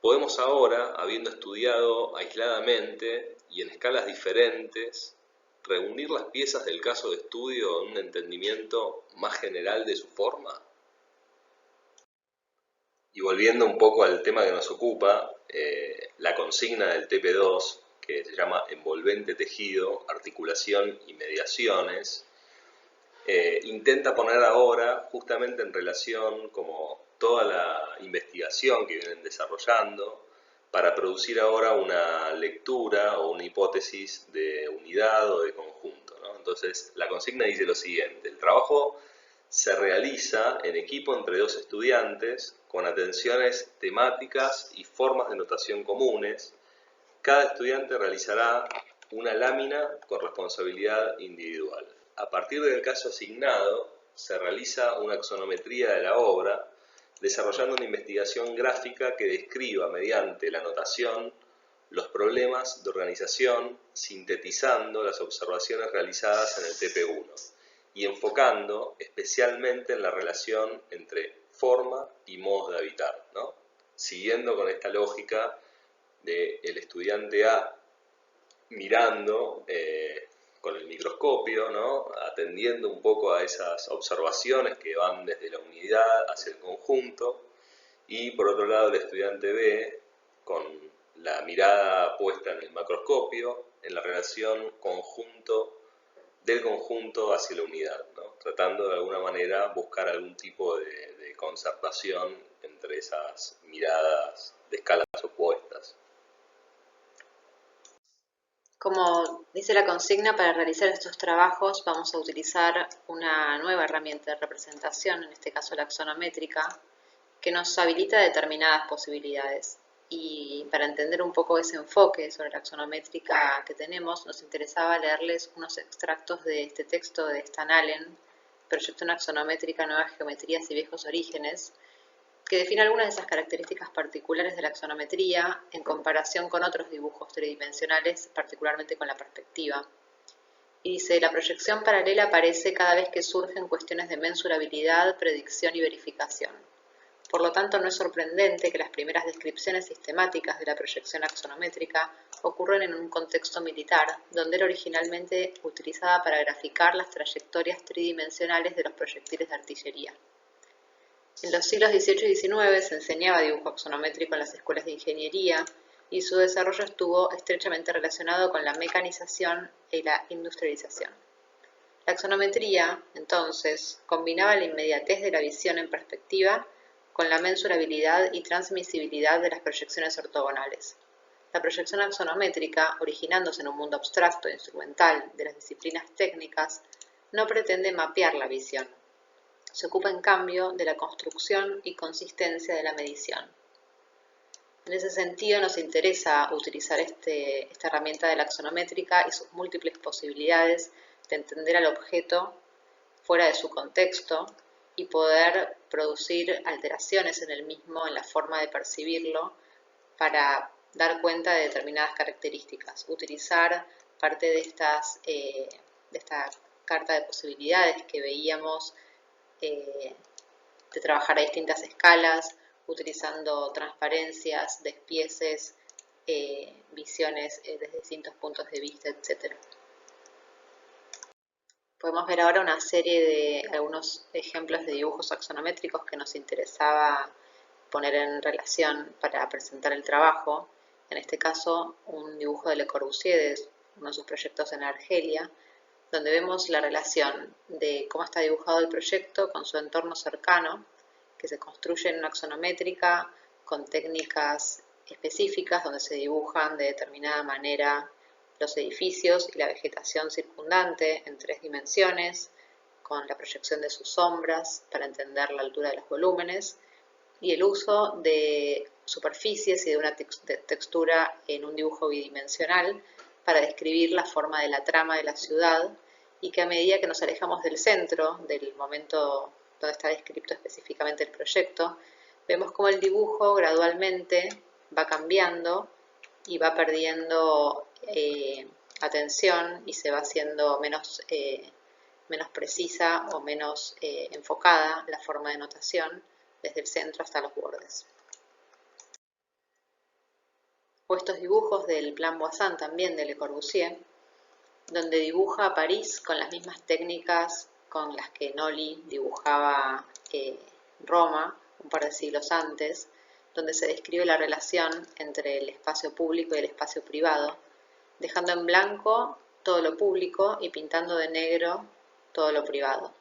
[SPEAKER 1] Podemos ahora, habiendo estudiado aisladamente y en escalas diferentes, reunir las piezas del caso de estudio en un entendimiento más general de su forma. Y volviendo un poco al tema que nos ocupa, la consigna del TP2, que se llama envolvente tejido, articulación y mediaciones, intenta poner ahora justamente en relación como toda la investigación que vienen desarrollando para producir ahora una lectura o una hipótesis de unidad o de conjunto, ¿no? Entonces, la consigna dice lo siguiente: el trabajo se realiza en equipo entre dos estudiantes con atenciones temáticas y formas de notación comunes. Cada estudiante realizará una lámina con responsabilidad individual. A partir del caso asignado, se realiza una axonometría de la obra, desarrollando una investigación gráfica que describa mediante la notación los problemas de organización, sintetizando las observaciones realizadas en el TP1 y enfocando especialmente en la relación entre forma y modos de habitar, ¿no? Siguiendo con esta lógica del estudiante A mirando con el microscopio, ¿no? Atendiendo un poco a esas observaciones que van desde la unidad hacia el conjunto, y por otro lado el estudiante B con la mirada puesta en el macroscopio, en la relación del conjunto hacia la unidad, ¿no? Tratando de alguna manera buscar algún tipo de concertación entre esas miradas de escalas opuestas.
[SPEAKER 2] Como dice la consigna, para realizar estos trabajos vamos a utilizar una nueva herramienta de representación, en este caso la axonométrica, que nos habilita determinadas posibilidades. Y para entender un poco ese enfoque sobre la axonométrica que tenemos, nos interesaba leerles unos extractos de este texto de Stan Allen, Proyección axonométrica, nuevas geometrías y viejos orígenes, que define algunas de esas características particulares de la axonometría en comparación con otros dibujos tridimensionales, particularmente con la perspectiva. Y dice: la proyección paralela aparece cada vez que surgen cuestiones de mensurabilidad, predicción y verificación. Por lo tanto, no es sorprendente que las primeras descripciones sistemáticas de la proyección axonométrica ocurren en un contexto militar, donde era originalmente utilizada para graficar las trayectorias tridimensionales de los proyectiles de artillería. En los siglos XVIII y XIX se enseñaba dibujo axonométrico en las escuelas de ingeniería y su desarrollo estuvo estrechamente relacionado con la mecanización y la industrialización. La axonometría, entonces, combinaba la inmediatez de la visión en perspectiva con la mensurabilidad y transmisibilidad de las proyecciones ortogonales. La proyección axonométrica, originándose en un mundo abstracto e instrumental de las disciplinas técnicas, no pretende mapear la visión. Se ocupa, en cambio, de la construcción y consistencia de la medición. En ese sentido, nos interesa utilizar esta herramienta de la axonométrica y sus múltiples posibilidades de entender al objeto fuera de su contexto y poder producir alteraciones en el mismo, en la forma de percibirlo, para dar cuenta de determinadas características. Utilizar parte de esta carta de posibilidades que veíamos, de trabajar a distintas escalas, utilizando transparencias, despieces, visiones desde distintos puntos de vista, etc. Podemos ver ahora una serie de algunos ejemplos de dibujos axonométricos que nos interesaba poner en relación para presentar el trabajo. En este caso, un dibujo de Le Corbusier, de uno de sus proyectos en Argelia, donde vemos la relación de cómo está dibujado el proyecto con su entorno cercano, que se construye en una axonométrica con técnicas específicas, donde se dibujan de determinada manera los edificios y la vegetación circundante en 3 dimensiones, con la proyección de sus sombras para entender la altura de los volúmenes, y el uso de superficies y de una textura en un dibujo bidimensional para describir la forma de la trama de la ciudad, y que a medida que nos alejamos del centro, del momento donde está descrito específicamente el proyecto, vemos cómo el dibujo gradualmente va cambiando y va perdiendo atención y se va haciendo menos precisa o menos enfocada la forma de notación desde el centro hasta los bordes. O estos dibujos del Plan Voisin también de Le Corbusier, donde dibuja a París con las mismas técnicas con las que Nolli dibujaba Roma un par de siglos antes, donde se describe la relación entre el espacio público y el espacio privado, dejando en blanco todo lo público y pintando de negro todo lo privado.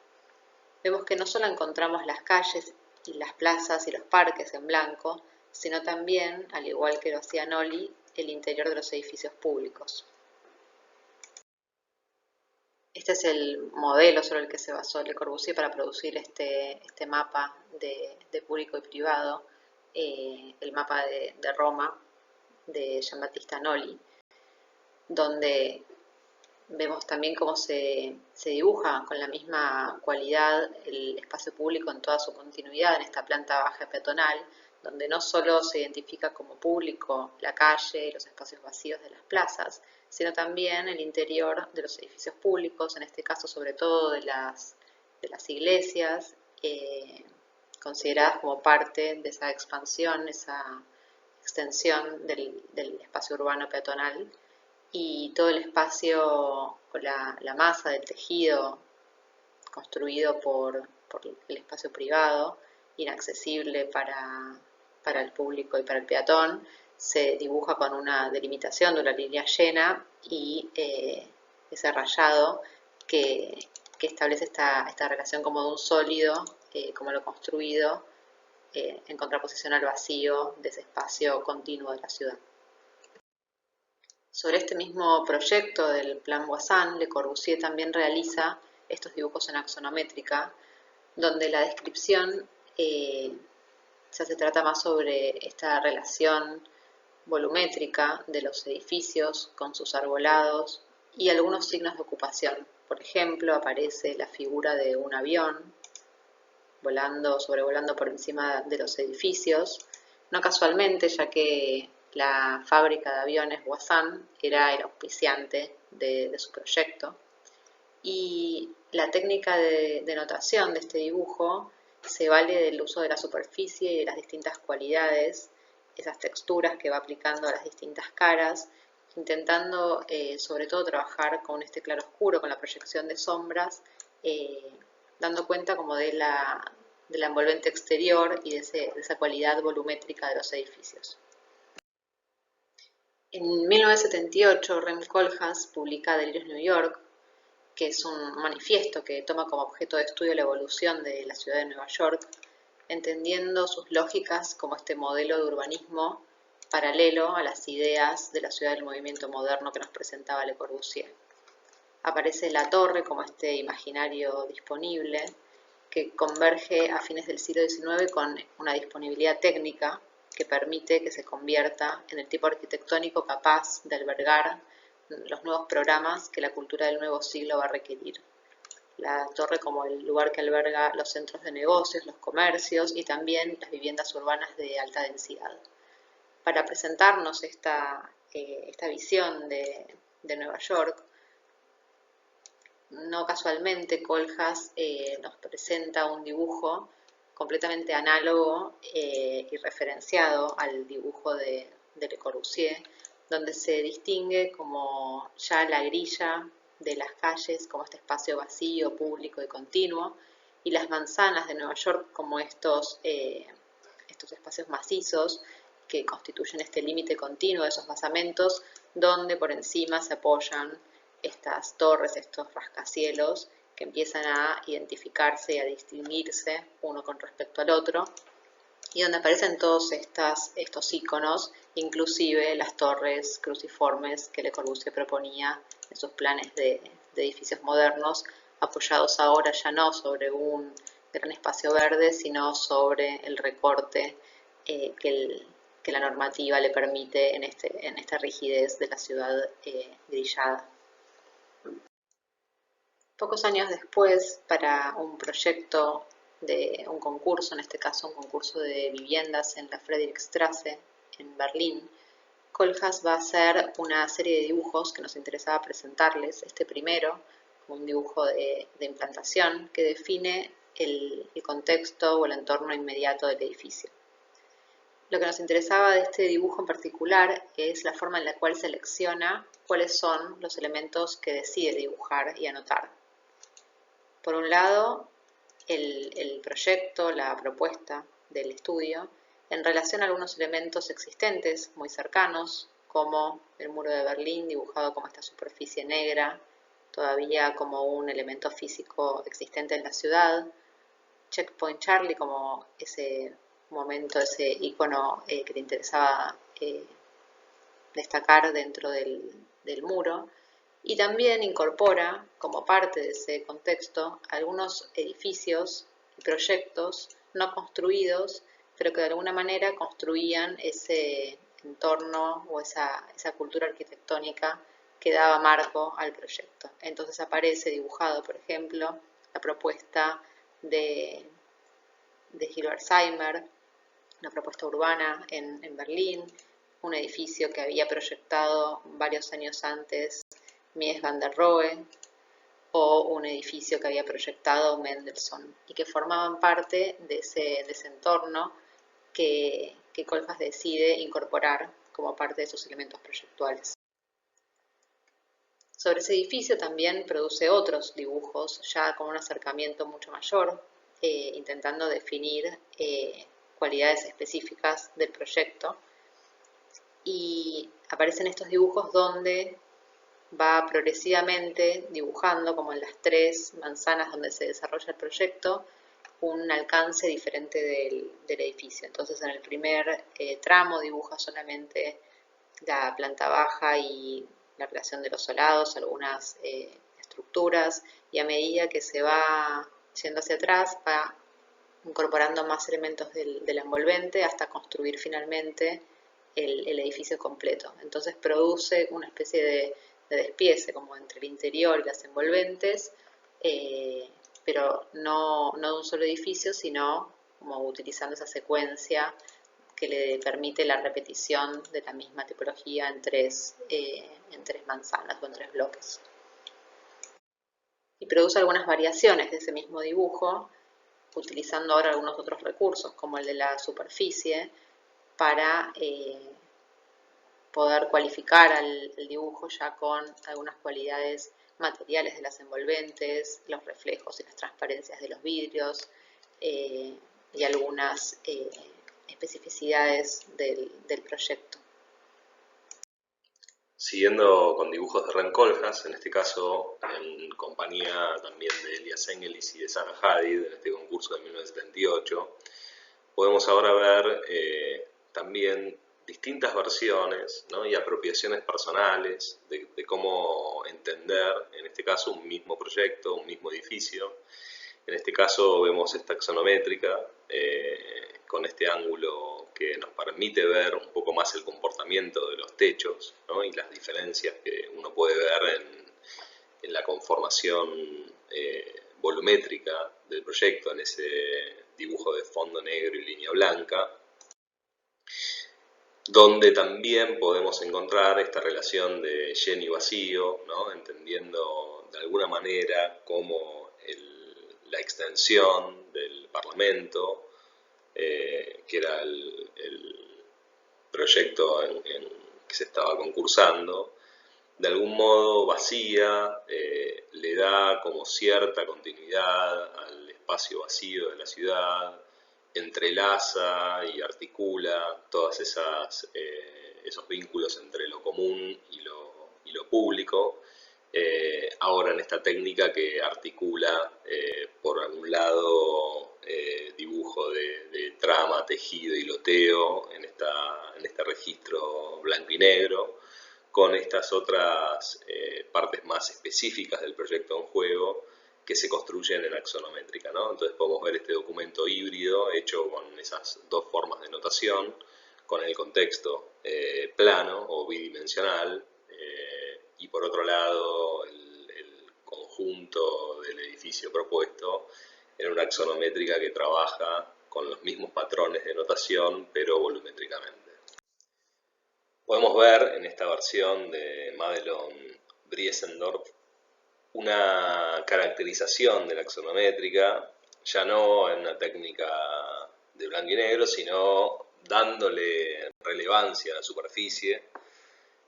[SPEAKER 2] Vemos que no solo encontramos las calles y las plazas y los parques en blanco, sino también, al igual que lo hacía Nolli, el interior de los edificios públicos. Este es el modelo sobre el que se basó Le Corbusier para producir este mapa de público y privado, el mapa de Roma de Giambattista Noli, donde vemos también cómo se dibuja con la misma cualidad el espacio público en toda su continuidad en esta planta baja peatonal, donde no solo se identifica como público la calle y los espacios vacíos de las plazas, sino también el interior de los edificios públicos, en este caso sobre todo de las iglesias, consideradas como parte de esa expansión, esa extensión del espacio urbano peatonal, y todo el espacio, o la masa del tejido construido por el espacio privado, inaccesible para el público y para el peatón, se dibuja con una delimitación de una línea llena y ese rayado que establece esta relación como de un sólido, como lo construido, en contraposición al vacío de ese espacio continuo de la ciudad. Sobre este mismo proyecto del Plan Voisin, Le Corbusier también realiza estos dibujos en axonométrica, donde la descripción se trata más sobre esta relación volumétrica de los edificios con sus arbolados y algunos signos de ocupación. Por ejemplo, aparece la figura de un avión sobrevolando por encima de los edificios, no casualmente, ya que la fábrica de aviones Voisin era el auspiciante de su proyecto. Y la técnica de notación de este dibujo se vale del uso de la superficie y de las distintas cualidades, esas texturas que va aplicando a las distintas caras, intentando sobre todo trabajar con este claroscuro, con la proyección de sombras, dando cuenta como de la envolvente exterior y de esa cualidad volumétrica de los edificios. En 1978, Rem Koolhaas publica Delirios New York, que es un manifiesto que toma como objeto de estudio la evolución de la ciudad de Nueva York, entendiendo sus lógicas como este modelo de urbanismo paralelo a las ideas de la ciudad del movimiento moderno que nos presentaba Le Corbusier. Aparece la torre como este imaginario disponible que converge a fines del siglo XIX con una disponibilidad técnica que permite que se convierta en el tipo arquitectónico capaz de albergar los nuevos programas que la cultura del nuevo siglo va a requerir. La torre como el lugar que alberga los centros de negocios, los comercios y también las viviendas urbanas de alta densidad. Para presentarnos esta visión de Nueva York, no casualmente Koolhaas nos presenta un dibujo completamente análogo y referenciado al dibujo de Le Corbusier, donde se distingue como ya la grilla de las calles como este espacio vacío, público y continuo, y las manzanas de Nueva York como estos espacios macizos que constituyen este límite continuo de esos basamentos, donde por encima se apoyan estas torres, estos rascacielos que empiezan a identificarse y a distinguirse uno con respecto al otro, y donde aparecen todos estos iconos, inclusive las torres cruciformes que Le Corbusier proponía en sus planes de edificios modernos, apoyados ahora ya no sobre un gran espacio verde, sino sobre el recorte que la normativa le permite en esta rigidez de la ciudad grillada. Pocos años después, para un proyecto de un concurso, en este caso un concurso de viviendas en la Friedrichstraße, en Berlín, Koolhaas va a hacer una serie de dibujos que nos interesaba presentarles. Este primero, un dibujo de implantación que define el contexto o el entorno inmediato del edificio. Lo que nos interesaba de este dibujo en particular es la forma en la cual selecciona cuáles son los elementos que decide dibujar y anotar. Por un lado, el proyecto, la propuesta del estudio, en relación a algunos elementos existentes muy cercanos, como el muro de Berlín dibujado como esta superficie negra, todavía como un elemento físico existente en la ciudad, Checkpoint Charlie como ese momento, ese icono que le interesaba destacar dentro del muro, Y también incorpora, como parte de ese contexto, algunos edificios y proyectos no construidos, pero que de alguna manera construían ese entorno o esa cultura arquitectónica que daba marco al proyecto. Entonces aparece dibujado, por ejemplo, la propuesta de Hilbersheimer, una propuesta urbana en Berlín, un edificio que había proyectado varios años antes Mies van der Rohe, o un edificio que había proyectado Mendelssohn, y que formaban parte de ese entorno que Colfax decide incorporar como parte de sus elementos proyectuales. Sobre ese edificio también produce otros dibujos, ya con un acercamiento mucho mayor, intentando definir cualidades específicas del proyecto. Y aparecen estos dibujos donde va progresivamente dibujando, como en las 3 manzanas donde se desarrolla el proyecto, un alcance diferente del edificio. Entonces en el primer tramo dibuja solamente la planta baja y la creación de los solados, algunas estructuras, y a medida que se va yendo hacia atrás va incorporando más elementos de la envolvente hasta construir finalmente el edificio completo. Entonces produce una especie de despiece como entre el interior y las envolventes, pero no de un solo edificio, sino como utilizando esa secuencia que le permite la repetición de la misma tipología en tres manzanas o en 3 bloques. Y produce algunas variaciones de ese mismo dibujo, utilizando ahora algunos otros recursos, como el de la superficie, para poder cualificar al dibujo ya con algunas cualidades materiales de las envolventes, los reflejos y las transparencias de los vidrios, y algunas especificidades del proyecto.
[SPEAKER 1] Siguiendo con dibujos de Rem Koolhaas, en este caso en compañía también de Elias Engelis y de Zaha Hadid, en este concurso de 1978, podemos ahora ver también distintas versiones, ¿no?, y apropiaciones personales de cómo entender, en este caso, un mismo proyecto, un mismo edificio. En este caso vemos esta axonométrica con este ángulo que nos permite ver un poco más el comportamiento de los techos, ¿no?, y las diferencias que uno puede ver en la conformación volumétrica del proyecto, en ese dibujo de fondo negro y línea blanca, donde también podemos encontrar esta relación de lleno y vacío, ¿no?, entendiendo de alguna manera cómo la extensión del Parlamento, que era el proyecto que se estaba concursando, de algún modo vacía, le da como cierta continuidad al espacio vacío de la ciudad, entrelaza y articula todas esos vínculos entre lo común y lo público, ahora en esta técnica que articula por algún lado dibujo de trama, tejido y loteo en este registro blanco y negro, con estas otras partes más específicas del proyecto en juego que se construyen en axonométrica, ¿no? Entonces podemos ver este documento híbrido hecho con esas 2 formas de notación, con el contexto plano o bidimensional, y por otro lado el conjunto del edificio propuesto en una axonométrica que trabaja con los mismos patrones de notación pero volumétricamente. Podemos ver en esta versión de Madelon Briesendorf una caracterización de la axonométrica, ya no en una técnica de blanco y negro, sino dándole relevancia a la superficie,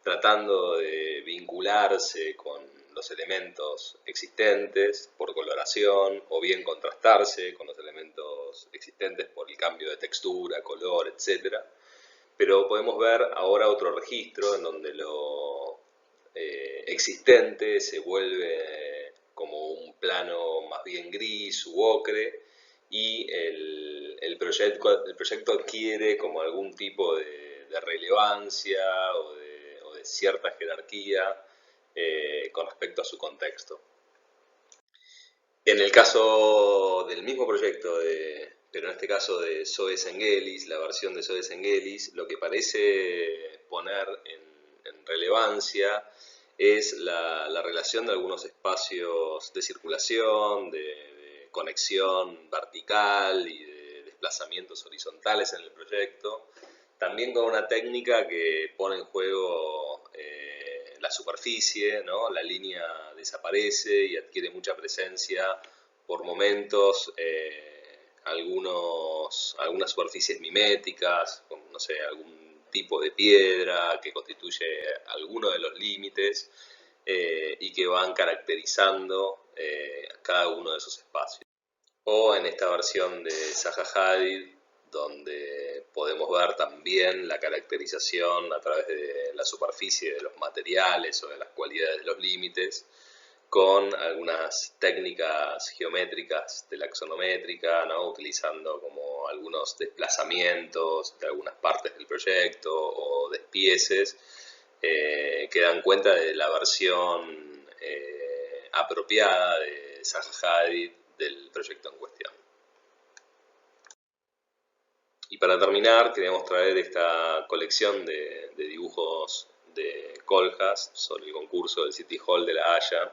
[SPEAKER 1] tratando de vincularse con los elementos existentes por coloración, o bien contrastarse con los elementos existentes por el cambio de textura, color, etc. Pero podemos ver ahora otro registro en donde lo existente se vuelve como un plano más bien gris u ocre, y el proyecto adquiere como algún tipo de relevancia o de cierta jerarquía con respecto a su contexto. En el caso del mismo proyecto, pero en este caso de Zoe Zengelis, la versión de Zoe Zengelis, lo que parece poner en relevancia es la relación de algunos espacios de circulación, de conexión vertical y de desplazamientos horizontales en el proyecto, también con una técnica que pone en juego la superficie, ¿no? La línea desaparece y adquiere mucha presencia por momentos, algunas superficies miméticas, con, no sé, algún tipo de piedra que constituye alguno de los límites y que van caracterizando cada uno de esos espacios. O en esta versión de Zaha Hadid, donde podemos ver también la caracterización a través de la superficie de los materiales o de las cualidades de los límites, con algunas técnicas geométricas de la axonométrica, ¿no? Utilizando como algunos desplazamientos de algunas partes del proyecto o despieces que dan cuenta de la versión apropiada de Zaha Hadid del proyecto en cuestión. Y para terminar, queríamos traer esta colección de dibujos de Kohlhaas sobre el concurso del City Hall de La Haya,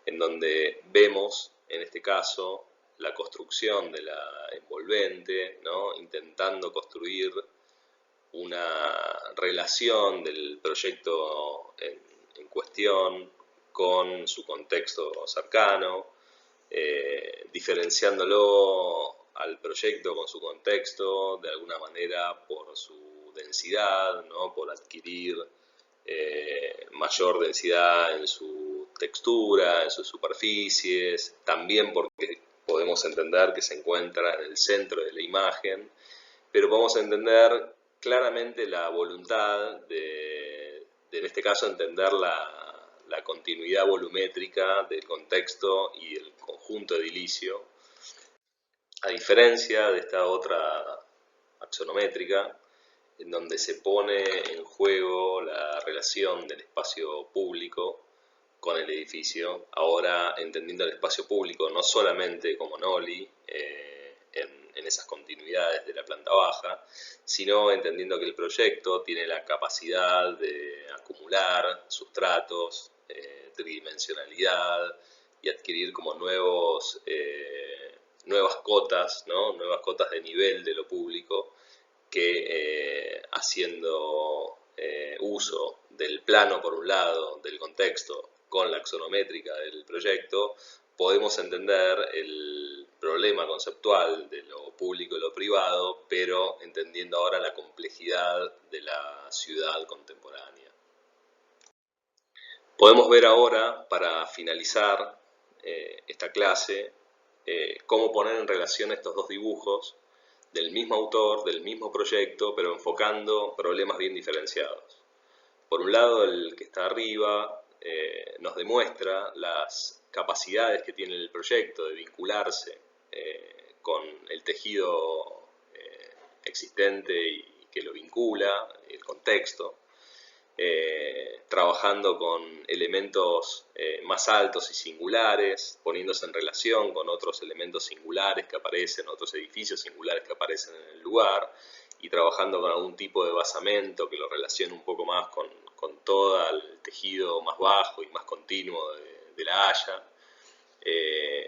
[SPEAKER 1] en donde vemos, en este caso, la construcción de la envolvente, ¿no? Intentando construir una relación del proyecto en cuestión con su contexto cercano, diferenciándolo al proyecto con su contexto, de alguna manera por su densidad, ¿no? Por adquirir mayor densidad en su textura, en sus superficies, también porque podemos entender que se encuentra en el centro de la imagen, pero podemos entender claramente la voluntad de en este caso, entender la continuidad volumétrica del contexto y el conjunto edilicio, a diferencia de esta otra axonométrica, en donde se pone en juego la relación del espacio público con el edificio, ahora entendiendo el espacio público no solamente como Noli, en esas continuidades de la planta baja, sino entendiendo que el proyecto tiene la capacidad de acumular sustratos, tridimensionalidad y adquirir como nuevas cotas, ¿no? Nuevas cotas de nivel de lo público que haciendo uso del plano por un lado, del contexto, con la axonométrica del proyecto, podemos entender el problema conceptual de lo público y lo privado, pero entendiendo ahora la complejidad de la ciudad contemporánea. Podemos ver ahora, para finalizar esta clase, cómo poner en relación estos dos dibujos del mismo autor, del mismo proyecto, pero enfocando problemas bien diferenciados. Por un lado, el que está arriba nos demuestra las capacidades que tiene el proyecto de vincularse con el tejido existente y que lo vincula, el contexto, trabajando con elementos más altos y singulares, poniéndose en relación con otros elementos singulares que aparecen, otros edificios singulares que aparecen en el lugar, y trabajando con algún tipo de basamento que lo relacione un poco más con todo el tejido más bajo y más continuo de La Haya,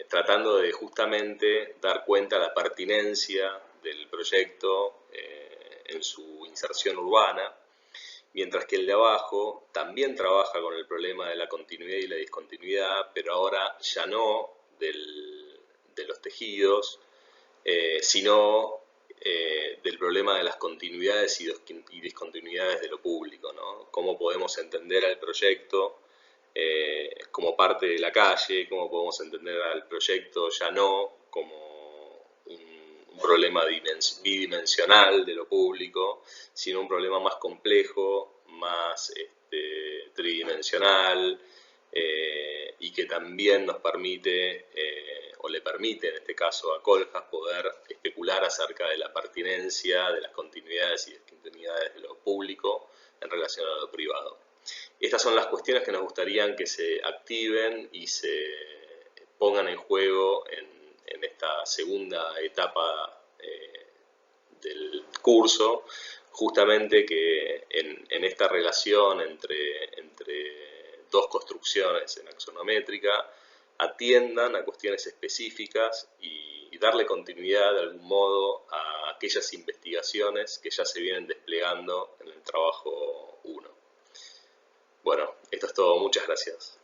[SPEAKER 1] tratando de justamente dar cuenta de la pertinencia del proyecto en su inserción urbana, mientras que el de abajo también trabaja con el problema de la continuidad y la discontinuidad, pero ahora ya no de los tejidos, sino del problema de las continuidades y discontinuidades de lo público, ¿no? Cómo podemos entender al proyecto como parte de la calle, cómo podemos entender al proyecto ya no como un problema bidimensional de lo público, sino un problema más complejo, más tridimensional, y que también nos permite, o le permite en este caso a Kohlhaas, poder especular acerca de la pertinencia de las continuidades y discontinuidades de lo público en relación a lo privado. Estas son las cuestiones que nos gustaría que se activen y se pongan en juego en esta segunda etapa del curso, justamente que en esta relación entre dos construcciones en axonométrica atiendan a cuestiones específicas y darle continuidad de algún modo a aquellas investigaciones que ya se vienen desplegando en el trabajo 1. Bueno, esto es todo. Muchas gracias.